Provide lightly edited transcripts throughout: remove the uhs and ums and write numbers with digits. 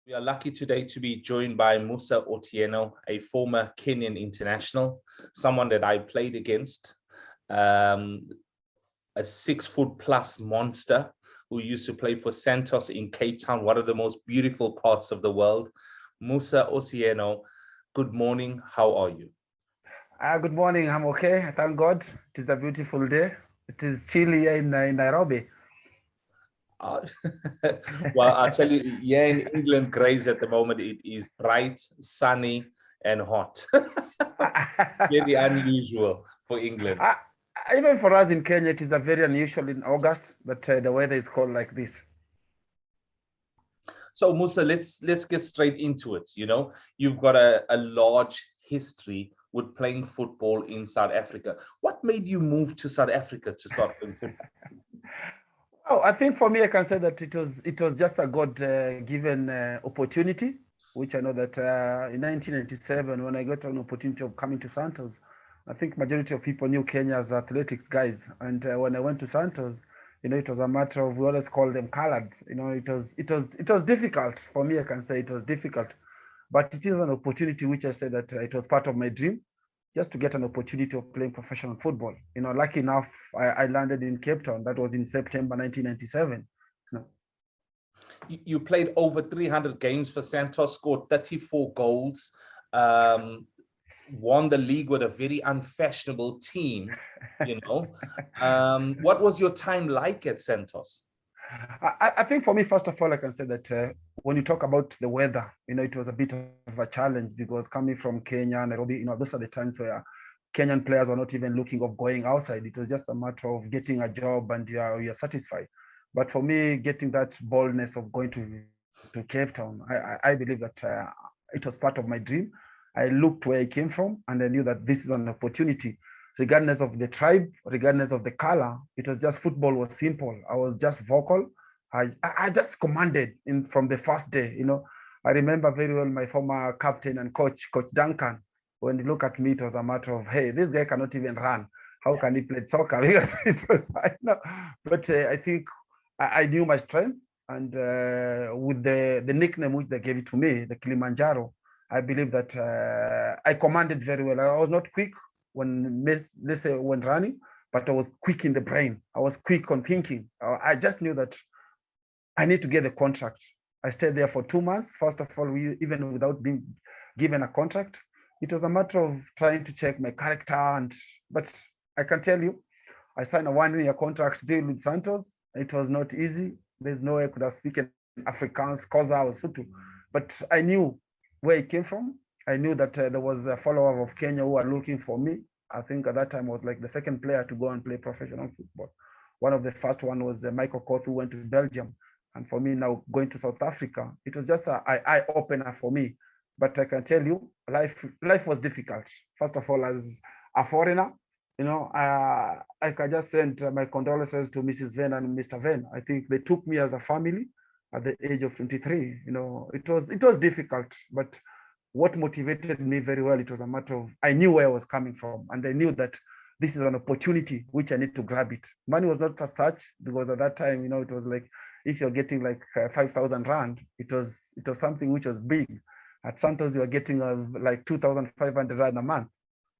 We are lucky today to be joined by Musa Otieno, a former Kenyan international, someone that I played against, a 6 foot plus monster who used to play for Santos in Cape Town, one of the most beautiful parts of the world. Musa Otieno, good morning. How are you? Good morning. I'm okay. Thank God. It is a beautiful day. It is chilly here in Nairobi. Uh, well, I'll tell you, yeah, in England, grays at the moment, it is bright, sunny, and hot. Very unusual for England. Uh, Even for us in Kenya, it is a very unusual in August that the weather is cold like this. So Musa, let's get straight into it. You know, you've got a large history with playing football in South Africa. What made you move to South Africa to start playing football? Oh, I think for me, I can say that it was just a God given opportunity, which I know that in 1997, when I got an opportunity of coming to Santos, I think majority of people knew Kenya as athletics guys, and when I went to Santos, it was a matter of we always call them colored. It was difficult for me. I can say it was difficult, but it is an opportunity which I said that it was part of my dream just to get an opportunity of playing professional football. Lucky enough, I landed in Cape Town. That was in September 1997. You played over 300 games for Santos, scored 34 goals, um, won the league with a very unfashionable team. What was your time like at Santos? I think for me, first of all, I can say that when you talk about the weather, it was a bit of a challenge because coming from Kenya, Nairobi, those are the times where Kenyan players are not even looking of going outside. It was just a matter of getting a job and you're satisfied. But for me, getting that boldness of going to Cape Town, I believe that it was part of my dream. I looked where I came from and I knew that this is an opportunity regardless of the tribe, regardless of the color. It was just football was simple. I was just vocal. I just commanded from the first day. I remember very well my former captain and Coach Duncan. When you look at me, it was a matter of, hey, this guy cannot even run. How can he play soccer? Because it was, but I think I knew my strength, and with the nickname which they gave it to me, the Kilimanjaro, I believe that I commanded very well. I was not quick let's say when running, but I was quick in the brain. I was quick on thinking. I just knew that I need to get the contract. I stayed there for 2 months. First of all, even without being given a contract, it was a matter of trying to check my character. But I can tell you, I signed a 1 year contract deal with Santos. It was not easy. There's no way I could have spoken Afrikaans, Koza or Sutu. But I knew where it came from. I knew that there was a follower of Kenya who were looking for me. I think at that time I was like the second player to go and play professional football. One of the first one was Michael Koth, who went to Belgium. And for me now going to South Africa, it was just an eye opener for me. But I can tell you, life was difficult. First of all, as a foreigner, I can just send my condolences to Mrs. Venn and Mr. Venn. I think they took me as a family at the age of 23. It was difficult, but what motivated me very well, it was a matter of I knew where I was coming from, and I knew that this is an opportunity which I need to grab it. Money was not as such because at that time, it was like if you're getting like 5,000 rand, it was something which was big. At Santos, you were getting like 2,500 rand a month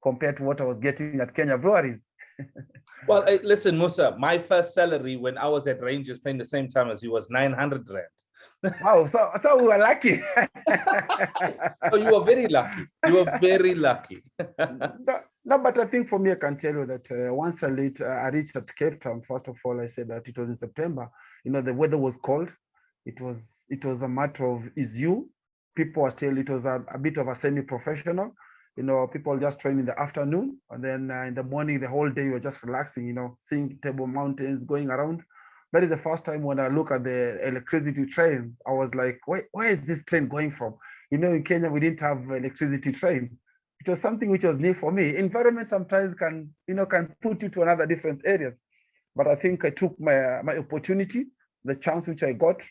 compared to what I was getting at Kenya Breweries. Well, listen, Musa, my first salary when I was at Rangers playing the same time as you was 900 rand. Wow, so we were lucky. So you were very lucky. You were very lucky. No, but I think for me, I can tell you that once I reached at Cape Town. First of all, I said that it was in September. The weather was cold. It was a matter of is you. People were still. It was a bit of a semi-professional. People just train in the afternoon, and then in the morning, the whole day you're just relaxing. Seeing Table Mountains going around. That is the first time when I look at the electricity train, I was like, where is this train going from? In Kenya, we didn't have electricity train. It was something which was new for me. Environment sometimes can put you to another different areas. But I think I took my opportunity, the chance which I got,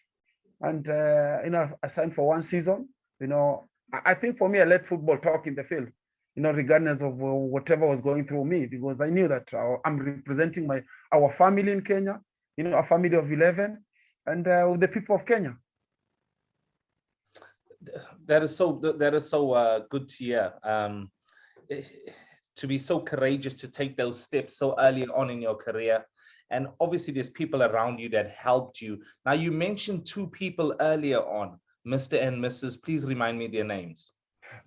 and I signed for 1 season. I think for me, I let football talk in the field. Regardless of whatever was going through me, because I knew that I'm representing our family in Kenya. A family of 11, and the people of Kenya. That is so good to hear. Eh, to be so courageous to take those steps so early on in your career. And obviously, there's people around you that helped you. Now, you mentioned two people earlier on, Mr. and Mrs. Please remind me their names.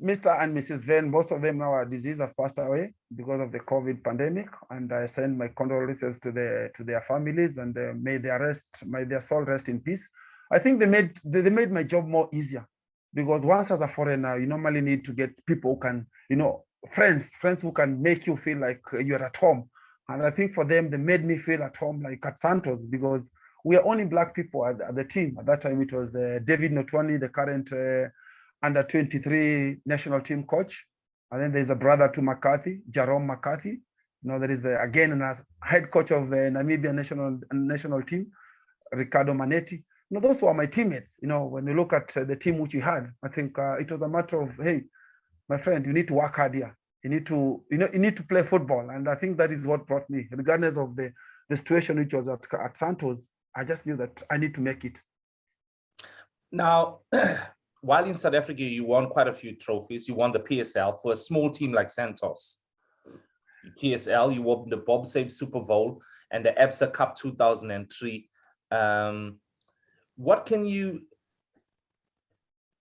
Mr. and Mrs. Venn, both of them now are deceased, have passed away because of the COVID pandemic, and I send my condolences to their families, and may their soul rest in peace. I think they made my job more easier, because once as a foreigner, you normally need to get people who can, friends who can make you feel like you're at home. And I think for them, they made me feel at home, like at Santos, because we are only black people at the team. At that time, it was David Notwani, the current under 23 national team coach. And then there's a brother to McCarthy, Jerome McCarthy. There is again a head coach of the Namibian national team, Ricardo Manetti. Those were my teammates. When you look at the team which we had, I think it was a matter of, hey, my friend, you need to work hard here. You need to play football. And I think that is what brought me, regardless of the situation which was at Santos. I just knew that I need to make it. Now, while in South Africa, you won quite a few trophies. You won the PSL for a small team like Santos. PSL, you won the Bob Save Super Bowl and the Absa Cup 2003. What can you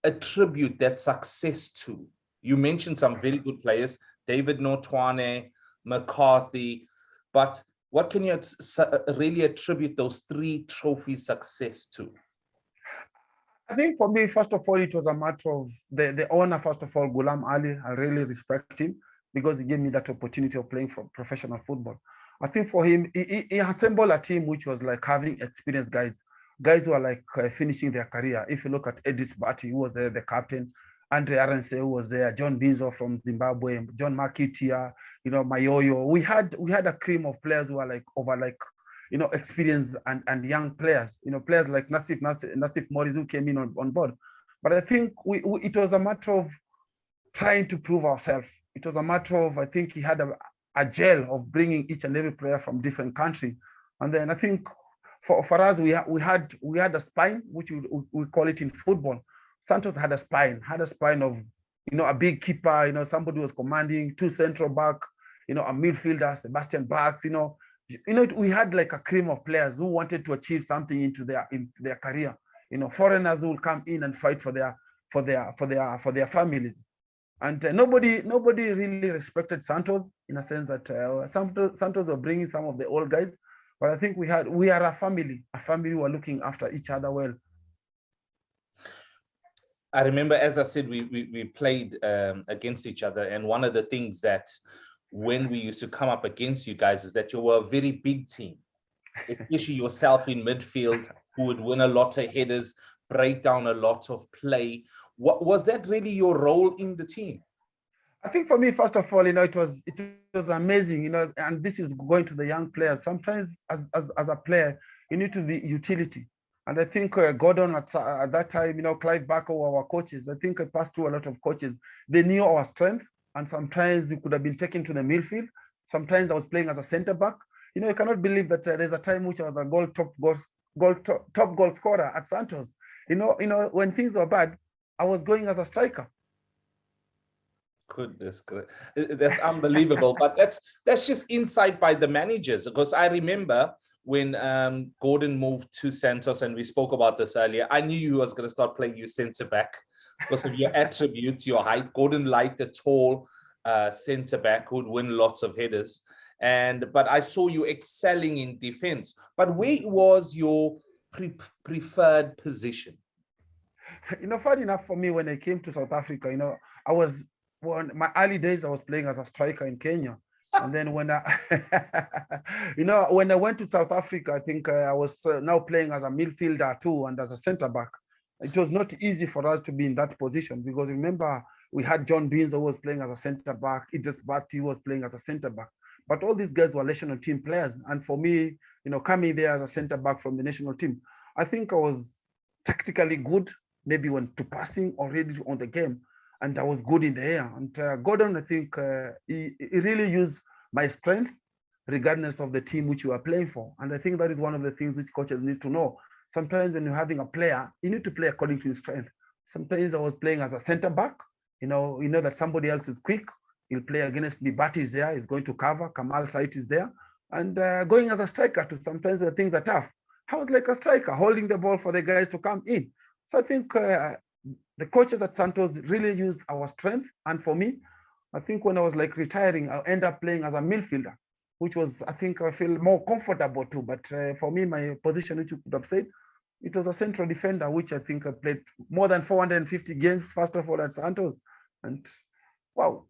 attribute that success to? You mentioned some very good players, David Notwane, McCarthy, but what can you really attribute those 3 trophies success to? I think for me, first of all, it was a matter of the owner, first of all, Ghulam Ali. I really respect him because he gave me that opportunity of playing for professional football. I think for him, he assembled a team which was like having experienced guys who are like finishing their career. If you look at Edis Bati, who was the captain, Andre Arense, who was there, John Binzo from Zimbabwe, John Makitia, Mayoyo. We had a cream of players who are like over like, experienced and young players, players like Nassif Morris who came in on board. But I think it was a matter of trying to prove ourselves. It was a matter of, I think he had a gel of bringing each and every player from different country. And then I think for us, we had a spine, which we call it in football. Santos had a spine of, a big keeper, somebody was commanding, 2 central back, a midfielder, Sebastian Bax, we had like a cream of players who wanted to achieve something into their career. Foreigners who will come in and fight for their families. And nobody really respected Santos in a sense that Santos were bringing some of the old guys, but I think we are a family who are looking after each other well. I remember, as I said, we played against each other, and one of the things that when we used to come up against you guys is that you were a very big team, especially yourself in midfield, who would win a lot of headers, break down a lot of play. What was that really your role in the team? I think for me, first of all, it was amazing, and this is going to the young players. Sometimes as a player, you need to be utility. And I think Gordon at that time, Clive Barker were our coaches. I think I passed through a lot of coaches. They knew our strength, and sometimes you could have been taken to the midfield. Sometimes I was playing as a center back. You cannot believe that there's a time which I was a top goal scorer at Santos. When things were bad, I was going as a striker. Goodness, that's unbelievable. But that's just insight by the managers, because I remember when Gordon moved to Santos, and we spoke about this earlier, I knew you was going to start playing you center back because of your attributes, your height. Gordon liked a tall center back who'd win lots of headers. But I saw you excelling in defense. But where was your preferred position? Funny enough for me, when I came to South Africa, my early days, I was playing as a striker in Kenya. And then when when I went to South Africa, I think I was now playing as a midfielder too and as a center back. It was not easy for us to be in that position because remember, we had John Beans who was playing as a center back, Idris Bati was playing as a center back. But all these guys were national team players. And for me, coming there as a center back from the national team, I think I was tactically good, maybe when to passing already on the game. And I was good in the air. And Gordon, I think he really used my strength, regardless of the team which you are playing for. And I think that is one of the things which coaches need to know. Sometimes when you're having a player, you need to play according to his strength. Sometimes I was playing as a center back. You know that somebody else is quick. He'll play against me. Bat is there. He's going to cover. Kamal Sait is there. And going as a striker to sometimes when things are tough. I was like a striker, holding the ball for the guys to come in. So I think the coaches at Santos really used our strength. And for me, I think when I was like retiring, I end up playing as a midfielder, which was, I think I feel more comfortable too. But for me, my position, which you could have said, it was a central defender, which I think I played more than 450 games, first of all, at Santos. And wow.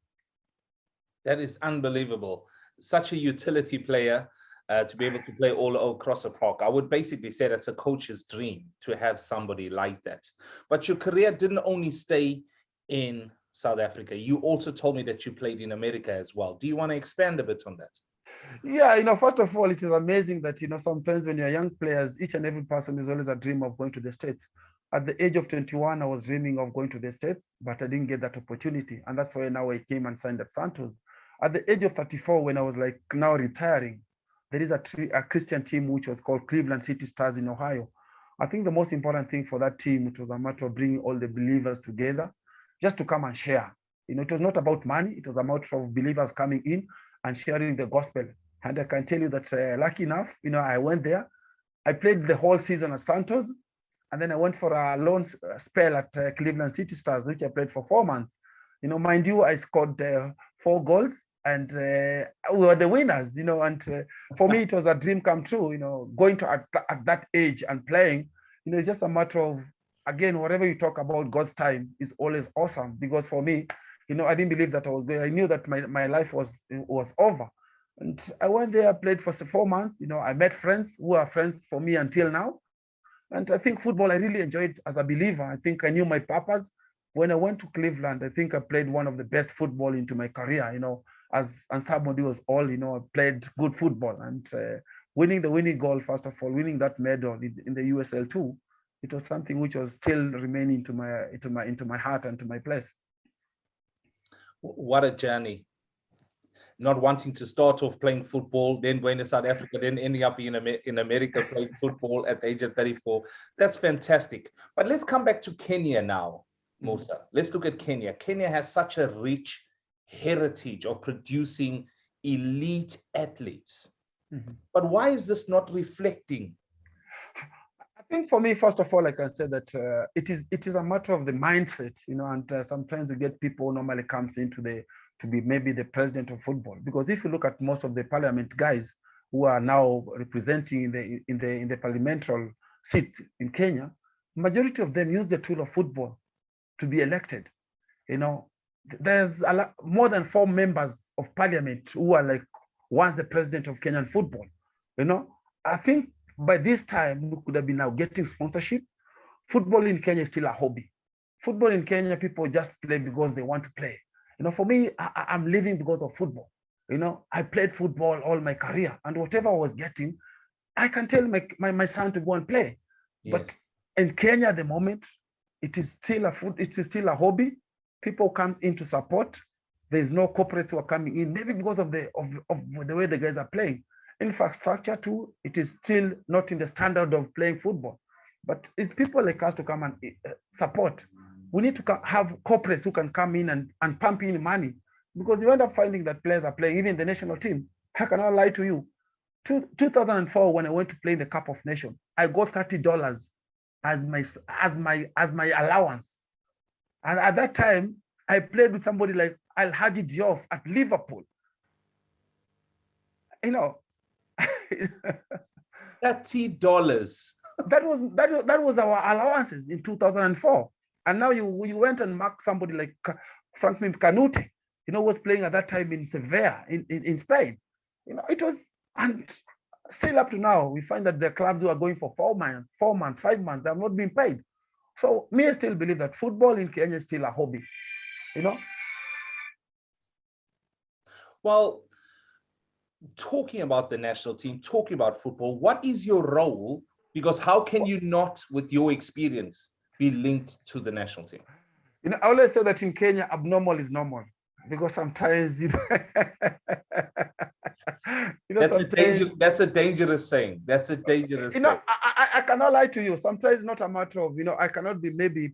That is unbelievable. Such a utility player to be able to play all across the park. I would basically say that's a coach's dream to have somebody like that. But your career didn't only stay in South Africa. You also told me that you played in America as well. Do you want to expand a bit on that? Yeah, first of all, it is amazing that, sometimes when you're young players, each and every person is always a dream of going to the States. At the age of 21, I was dreaming of going to the States, but I didn't get that opportunity. And that's why now I came and signed at Santos. At the age of 34, when I was like now retiring, there is a Christian team which was called Cleveland City Stars in Ohio. I think the most important thing for that team, it was a matter of bringing all the believers together just to come and share. It was not about money. It was a matter of believers coming in and sharing the gospel. And I can tell you that lucky enough, I went there. I played the whole season at Santos. And then I went for a loan spell at Cleveland City Stars, which I played for 4 months. Mind you, I scored 4 goals and we were the winners, and for me, it was a dream come true, going to at that age and playing, it's just a matter of, again, whatever you talk about God's time is always awesome, because for me, I didn't believe that I was there. I knew that my life was over. And I went there, played for 4 months, I met friends who are friends for me until now. And I think football, I really enjoyed as a believer. I think I knew my purpose. When I went to Cleveland, I think I played one of the best football into my career, and somebody was all, I played good football. And winning the winning goal, first of all, winning that medal in the USL too, it was something which was still remaining into my heart and to my place. What a journey. Not wanting to start off playing football, then going to South Africa, then ending up in America playing football at the age of 34. That's fantastic. But let's come back to Kenya now, Musa. Let's look at Kenya. Kenya has such a rich heritage of producing elite athletes. But why is this not reflecting? I think for me, first of all, like I said, that it is a matter of the mindset, and sometimes you get people who normally comes into to be maybe the president of football, because if you look at most of the parliament guys who are now representing in the parliamentary seats in Kenya, majority of them use the tool of football to be elected. There's more than 4 members of parliament who are like once the president of Kenyan football. I think by this time we could have been now getting sponsorship. Football in Kenya is still a hobby. Football in Kenya, people just play because they want to play. For me, I'm living because of football. I played football all my career, and whatever I was getting, I can tell my son to go and play. Yes. But in Kenya at the moment, it is still a hobby. People come in to support. There's no corporates who are coming in, maybe because of the way the guys are playing. Infrastructure too, it is still not in the standard of playing football. But it's people like us to come and support. We need to have corporates who can come in and pump in money, because you end up finding that players are playing, even the national team. I cannot lie to you. 2004, when I went to play in the Cup of Nations, I got $30 as my allowance. And at that time, I played with somebody like Al Hadji Diouf at Liverpool. $30. That was our allowances in 2004. And now you went and marked somebody like Franklin Canute, was playing at that time in Sevilla in Spain. It was, and still up to now, we find that the clubs who are going for 4 months, 5 months, they have not been paid. So me, I still believe that football in Kenya is still a hobby, Well, talking about the national team, talking about football, what is your role? Because how can you not, with your experience, be linked to the national team? I always say that in Kenya, abnormal is normal, because sometimes that's a dangerous saying. That's a dangerous saying. I cannot lie to you. Sometimes it's not a matter of, I cannot be maybe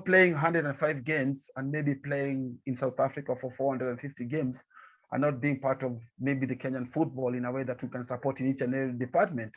playing 105 games and maybe playing in South Africa for 450 games and not being part of maybe the Kenyan football in a way that we can support in each and every department.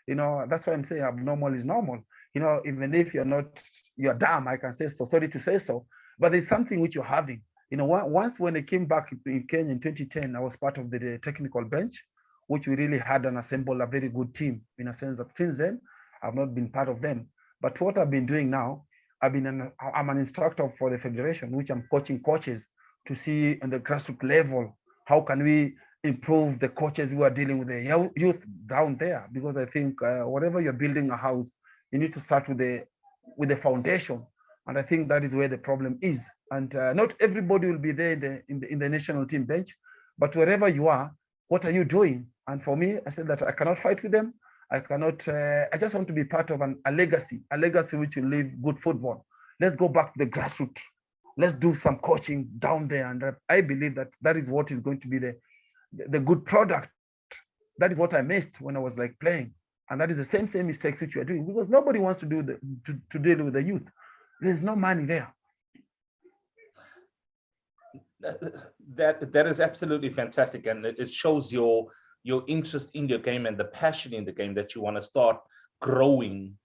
That's why I'm saying abnormal is normal. Even if you're dumb, I can say so, sorry to say so, but there's something which you're having. Once when I came back in Kenya in 2010, I was part of the technical bench, which we really had and assembled a very good team in a sense that since then, I've not been part of them. But what I've been doing now, I'm an instructor for the federation, which I'm coaching coaches to see on the grassroots level, how can we improve the coaches who are dealing with the youth down there? Because I think whatever you're building a house, you need to start with the foundation. And I think that is where the problem is. And not everybody will be there in the national team bench, but wherever you are, what are you doing? And for me, I said that I cannot fight with them. I cannot, I just want to be part of a legacy which will leave good football. Let's go back to the grassroots. Let's do some coaching down there. And I believe that is what is going to be the good product. That is what I missed when I was like playing. And that is the same mistakes which you are doing, because nobody wants to to deal with the youth. There's no money there. That is absolutely fantastic, and it shows your interest in your game and the passion in the game, that you want to start growing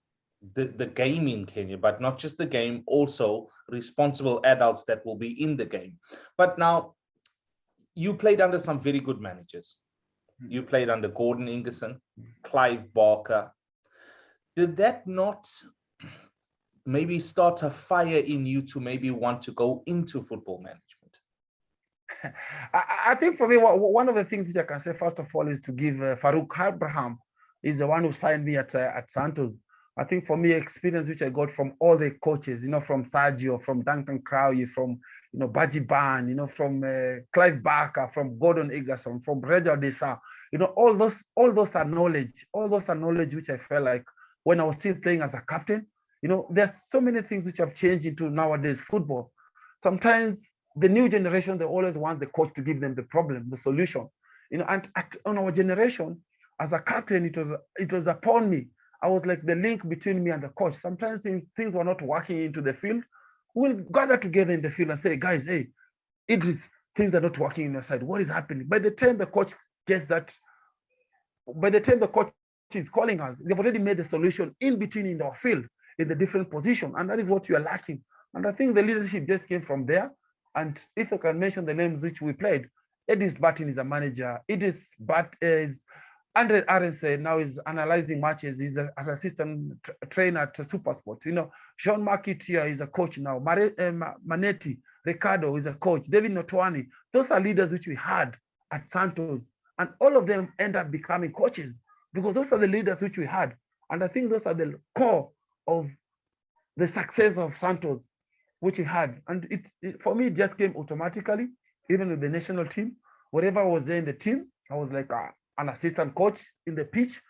the game in Kenya, but not just the game, also responsible adults that will be in the game. But now, you played under some very good managers. You played under Gordon Ingerson, Clive Barker. Did that not maybe start a fire in you to maybe want to go into football management? I think for me, one of the things which I can say, first of all, is to give Farouk Abraham, is the one who signed me at Santos. I think for me, experience which I got from all the coaches, from Sergio, from Duncan Crowley, from Baji Ban, from Clive Barker, from Gordon Ingerson, from Reja Desa, all those are knowledge which I felt like when I was still playing as a captain. There's so many things which have changed into nowadays football. Sometimes the new generation, they always want the coach to give them the problem, the solution. And on our generation, as a captain, it was upon me. I was like the link between me and the coach. Sometimes things were not working into the field. We'll gather together in the field and say, guys, hey, things are not working in your side. What is happening? By the time the coach gets that, by the time the coach is calling us, we've already made the solution in between in our field, in the different position. And that is what you are lacking. And I think the leadership just came from there. And if I can mention the names which we played, Edis Barton is a manager. Andre Arense now is analyzing matches. He's an assistant trainer at Supersport. Jean Marquitia is a coach now. Manetti, Ricardo is a coach. David Notwani. Those are leaders which we had at Santos. And all of them end up becoming coaches because those are the leaders which we had. And I think those are the core of the success of Santos, which we had. And for me, it just came automatically, even with the national team. Whatever was there in the team, I was like an assistant coach in the pitch,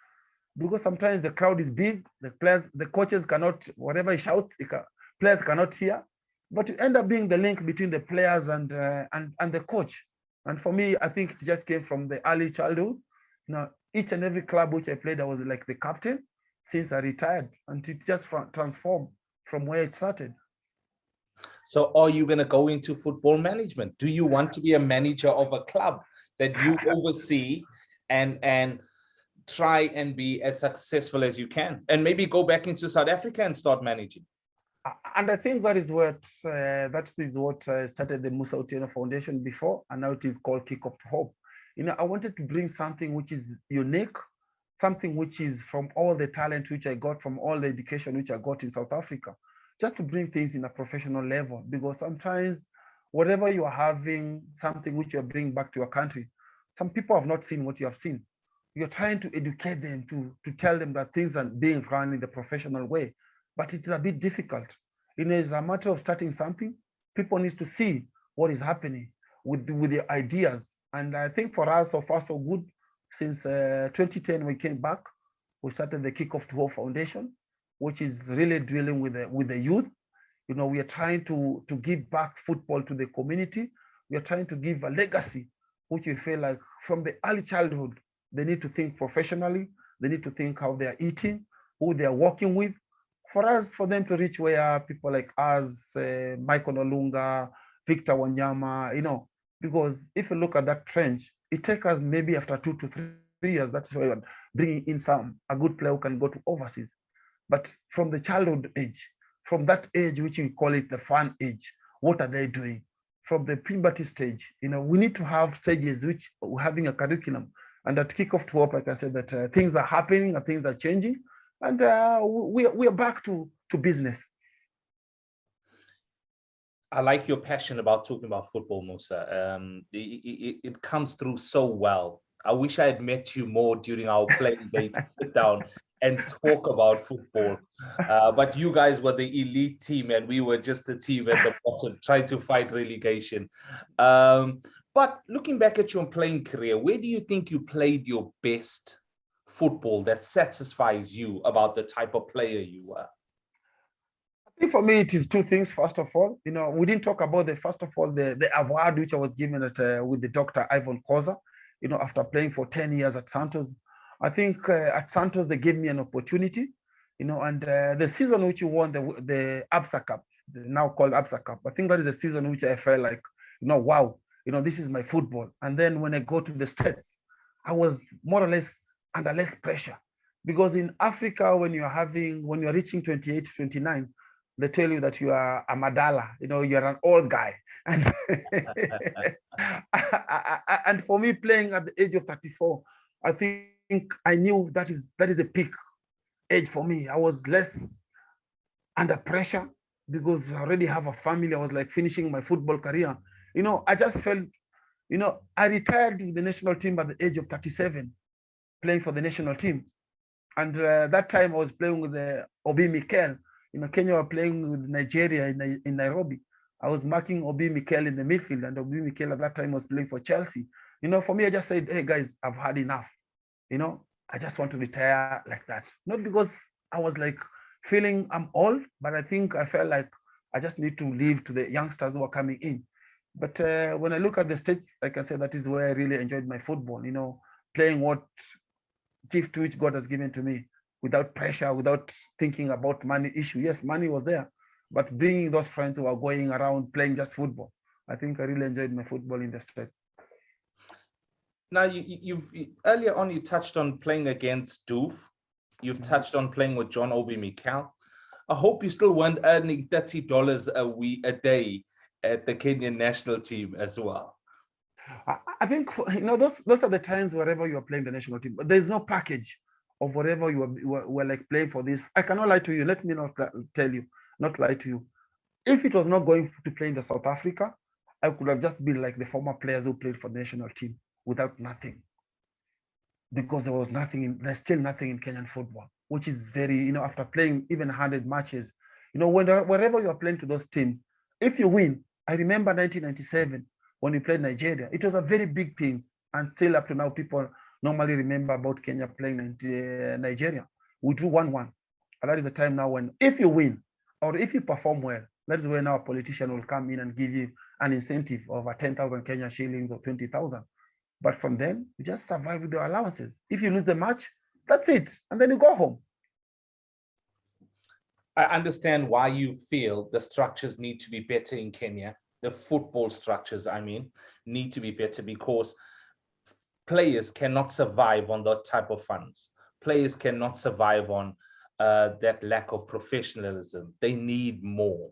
because sometimes the crowd is big, the coaches cannot, whatever he shouts, players cannot hear, but you end up being the link between the players and the coach. And for me, I think it just came from the early childhood. Each and every club which I played, I was like the captain since I retired, and it just transformed from where it started. So are you going to go into football management? Do you want to be a manager of a club that you oversee and try and be as successful as you can, and maybe go back into South Africa and start managing? And I think that is what started the Musa Otieno Foundation before, and now it is called Kick Off to Hope. I wanted to bring something which is unique, something which is from all the talent which I got, from all the education which I got in South Africa, just to bring things in a professional level. Because sometimes whatever you are having, something which you are bringing back to your country, some people have not seen what you have seen. You're trying to educate them, to tell them that things are being run in the professional way, but it's a bit difficult. It's a matter of starting something. People need to see what is happening with the ideas. And I think for us, so far so good. Since 2010, we came back, we started the Kick Off to Hope Foundation, which is really dealing with the youth. We are trying to give back football to the community. We are trying to give a legacy, which we feel like from the early childhood, they need to think professionally. They need to think how they are eating, who they are working with, for us, for them to reach where people like us, Michael Olunga, Victor Wanyama, because if you look at that trend, it takes us maybe after 2 to 3 years. That's why we're bringing in a good player who can go to overseas. But from the childhood age, from that age, which we call it the fun age, what are they doing? From the puberty stage, we need to have stages which we're having a curriculum. And that kick off to hope, like I said, that things are happening and things are changing. And we are back to business. I like your passion about talking about football, Musa. It comes through so well. I wish I had met you more during our playing day to sit down and talk about football. But you guys were the elite team and we were just the team at the bottom trying to fight relegation. But looking back at your playing career, where do you think you played your best football that satisfies you about the type of player you were? I think for me, it is two things. First of all, we didn't talk about the award which I was given with the Dr. Ivan Koza, after playing for 10 years at Santos. I think at Santos, they gave me an opportunity, and the season which you won the ABSA Cup, now called ABSA Cup, I think that is a season which I felt like, wow, this is my football. And then when I go to the States, I was more or less under less pressure. Because in Africa, when you're reaching 28, 29, they tell you that you are a madala, you're an old guy. And and for me, playing at the age of 34, I think I knew that is the peak age for me. I was less under pressure because I already have a family. I was like finishing my football career. I just felt, I retired with the national team at the age of 37, playing for the national team. And that time I was playing with Obi Mikel. Kenya were playing with Nigeria in Nairobi. I was marking Obi Mikel in the midfield, and Obi Mikel at that time was playing for Chelsea. For me, I just said, hey guys, I've had enough. I just want to retire like that. Not because I was like feeling I'm old, but I think I felt like I just need to leave to the youngsters who are coming in. But when I look at the States, like I said, that is where I really enjoyed my football, playing what gift which God has given to me without pressure, without thinking about money issue. Yes, money was there, but bringing those friends who are going around playing just football, I think I really enjoyed my football in the States. Now, you've earlier on, you touched on playing against Doof. You've touched on playing with John Obi Mikel. I hope you still weren't earning $30 a day at the Kenyan national team as well. I think those are the times wherever you are playing the national team, but there's no package of whatever you were like playing for this. I cannot lie to you. Let me not lie to you. If it was not going to play in the South Africa, I could have just been like the former players who played for the national team without nothing. Because there's still nothing in Kenyan football, which is very, after playing even 100 matches, wherever you are playing to those teams, if you win, I remember 1997 when we played Nigeria, it was a very big thing. And still up to now, people normally remember about Kenya playing Nigeria. We drew 1-1. And that is the time now when, if you win or if you perform well, that is when our politician will come in and give you an incentive of 10,000 Kenya shillings or 20,000. But from then, you just survive with your allowances. If you lose the match, that's it. And then you go home. I understand why you feel the structures need to be better in Kenya. The football structures, need to be better because players cannot survive on that type of funds. Players cannot survive on that lack of professionalism. They need more.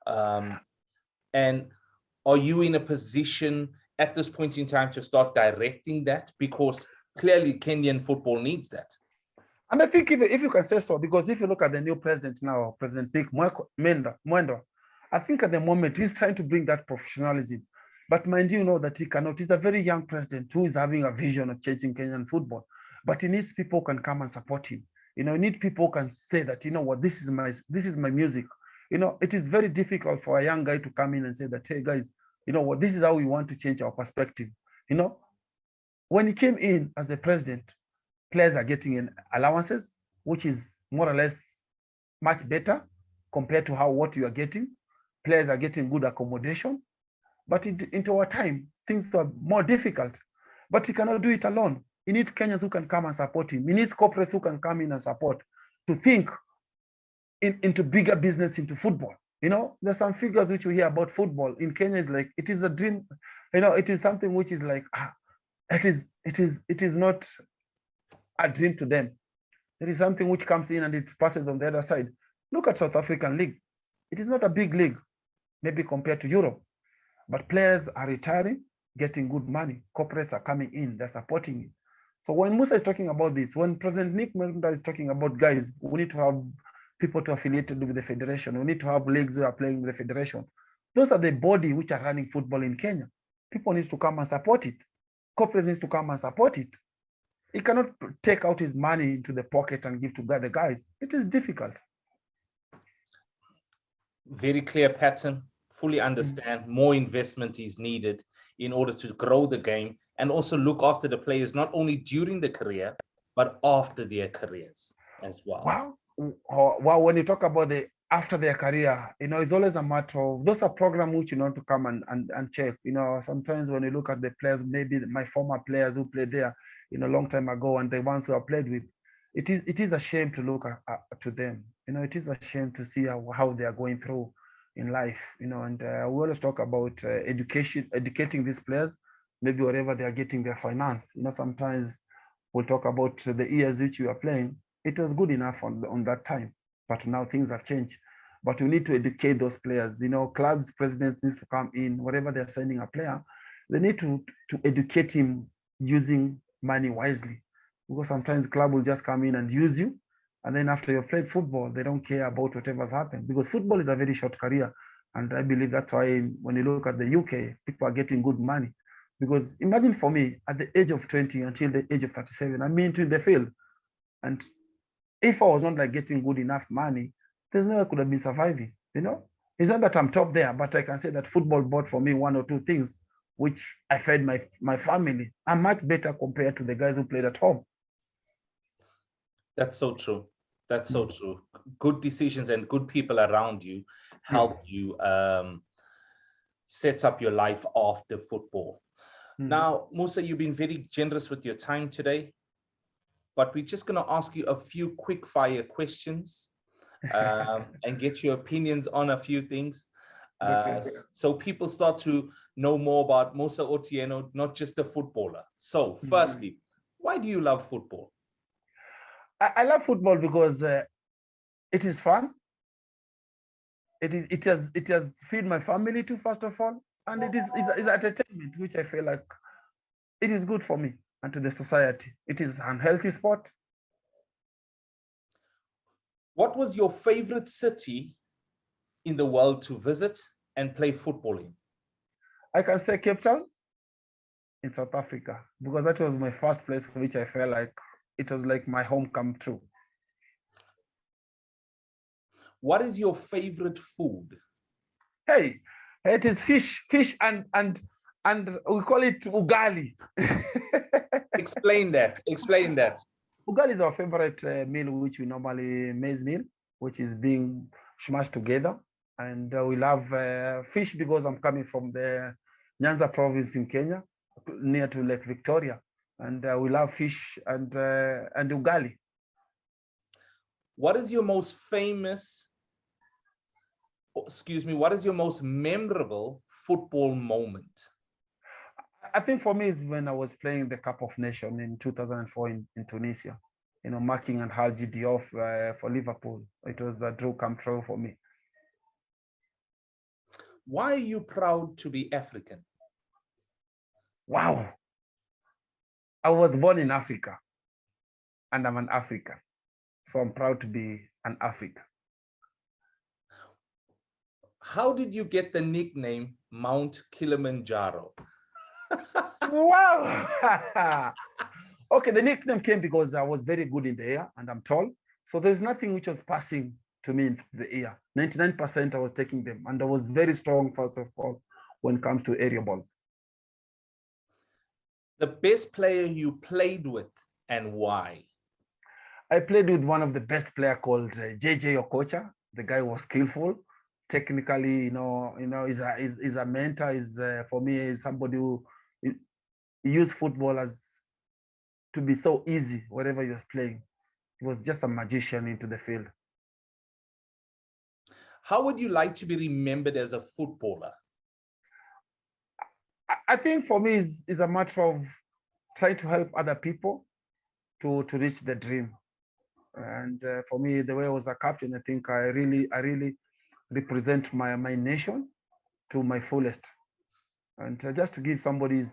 And are you in a position at this point in time to start directing that? Because clearly Kenyan football needs that. And I think if you can say so, because if you look at the new president now, President Dick Mwendo, I think at the moment he's trying to bring that professionalism. But mind you, that he cannot. He's a very young president who is having a vision of changing Kenyan football. But he needs people who can come and support him. He needs people who can say that, this is my music. It is very difficult for a young guy to come in and say that, hey guys, this is how we want to change our perspective. When he came in as the president, players are getting allowances, which is more or less much better compared to what you are getting. Players are getting good accommodation. But into our time, things are more difficult. But he cannot do it alone. He needs Kenyans who can come and support him. He needs corporates who can come in and support to think into bigger business, into football. There's some figures which we hear about football in Kenya is like, it is a dream. It is something which is like, it is not a dream to them. It is something which comes in and it passes on the other side. Look at South African League. It is not a big league, maybe compared to Europe, but players are retiring, getting good money. Corporates are coming in, they're supporting it. So when Musa is talking about this, when President Nick Menda is talking about, guys, we need to have people to affiliated with the federation. We need to have leagues who are playing with the federation. Those are the body which are running football in Kenya. People need to come and support it. Corporate needs to come and support it. He cannot take out his money into the pocket and give to the guys. It is difficult. Very clear pattern. Fully understand. More investment is needed in order to grow the game and also look after the players, not only during the career, but after their careers as well. Wow. When you talk about the after their career, it's always a matter of, those are programs which you know to come and check. Sometimes when you look at the players, maybe my former players who played there, a long time ago, and the ones who I played with, it is a shame to look to them. It is a shame to see how they are going through in life. And we always talk about educating these players, maybe wherever they are getting their finance. Sometimes we'll talk about the years which you are playing. It was good enough on that time, but now things have changed. But we need to educate those players. Clubs presidents need to come in, wherever they're sending a player, they need to educate him using money wisely, because sometimes club will just come in and use you, and then after you've played football, they don't care about whatever's happened, because football is a very short career. And I believe that's why when you look at the UK, people are getting good money. Because imagine for me, at the age of 20 until the age of 37, I'm into the field. And if I was not like getting good enough money, there's no way I could have been surviving. It's not that I'm top there, but I can say that football bought for me one or two things which I fed my family. I'm much better compared to the guys who played at home. That's so true. That's so true. Good decisions and good people around you help you set up your life after football. Now, Musa, you've been very generous with your time today, but we're just going to ask you a few quick fire questions and get your opinions on a few things. So people start to know more about Musa Otieno, not just a footballer. So firstly, why do you love football? I love football because it is fun. It has fed my family too, first of all, and it's entertainment, which I feel like it is good for me and to the society. It is an unhealthy sport. What was your favorite city in the world to visit and play football in? I can say Cape Town in South Africa, because that was my first place which I felt like it was like my home come true. What is your favorite food? Hey, it is fish and we call it ugali. Explain that. Explain that. Ugali is our favorite meal, which we normally maize meal, which is being smashed together. And we love fish because I'm coming from the Nyanza province in Kenya, near to Lake Victoria. And we love fish and ugali. What is your most what is your most memorable football moment? I think for me is when I was playing the Cup of Nations in 2004 in Tunisia, marking and Hadji Diop for Liverpool. It was a dream come true for me. Why are you proud to be African? Wow. I was born in Africa and I'm an African. So I'm proud to be an African. How did you get the nickname Mount Kilimanjaro? Wow. Okay, the nickname came because I was very good in the air and I'm tall. So there's nothing which was passing to me in the air. 99% I was taking them. And I was very strong, first of all, when it comes to aerial balls. The best player you played with and why? I played with one of the best player called JJ Okocha. The guy was skillful. Technically, is a mentor. Is for me is somebody who used football as to be so easy wherever he was playing. He was just a magician into the field. how would you like to be remembered as a footballer? I think for me is a matter of trying to help other people to reach the dream. And for me, the way I was a captain, I think I really represent my nation to my fullest. And just to give somebody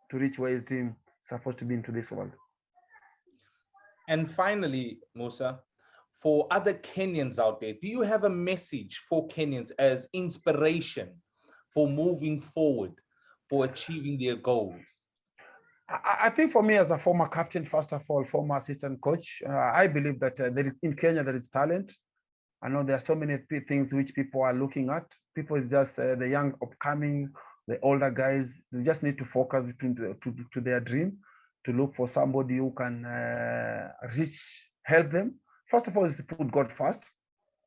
to reach where his dream is supposed to be into this world. And finally, Musa, for other Kenyans out there, do you have a message for Kenyans as inspiration for moving forward, for achieving their goals? I think for me as a former captain, first of all, former assistant coach, I believe that in Kenya there is talent. I know there are so many things which people are looking at. People is just the young upcoming, the older guys. They just need to focus to their dream, to look for somebody who can help them. First of all, is to put God first,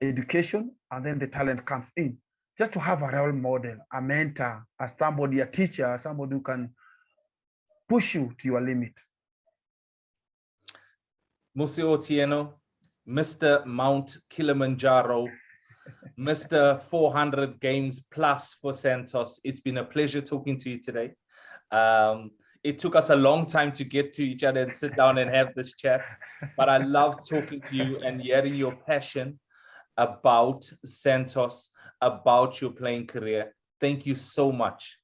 education, and then the talent comes in. Just to have a role model, a mentor, as somebody, a teacher, somebody who can push you to your limit. Musa Otieno, Mr. Mount Kilimanjaro, Mr. 400 games plus for Santos. It's been a pleasure talking to you today. It took us a long time to get to each other and sit down and have this chat, but I love talking to you and hearing your passion about Santos, about your playing career. Thank you so much.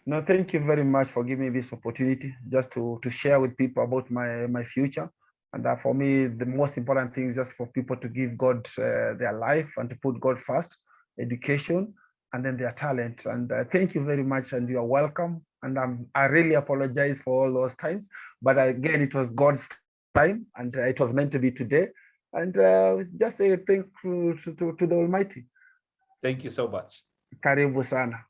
No, thank you very much for giving me this opportunity just to share with people about my future. And for me, the most important thing is just for people to give God their life and to put God first, education, and then their talent. And thank you very much, and you are welcome. And I really apologize for all those times. But again, it was God's time, and it was meant to be today. And just a thank you to the Almighty. Thank you so much. Karibu sana.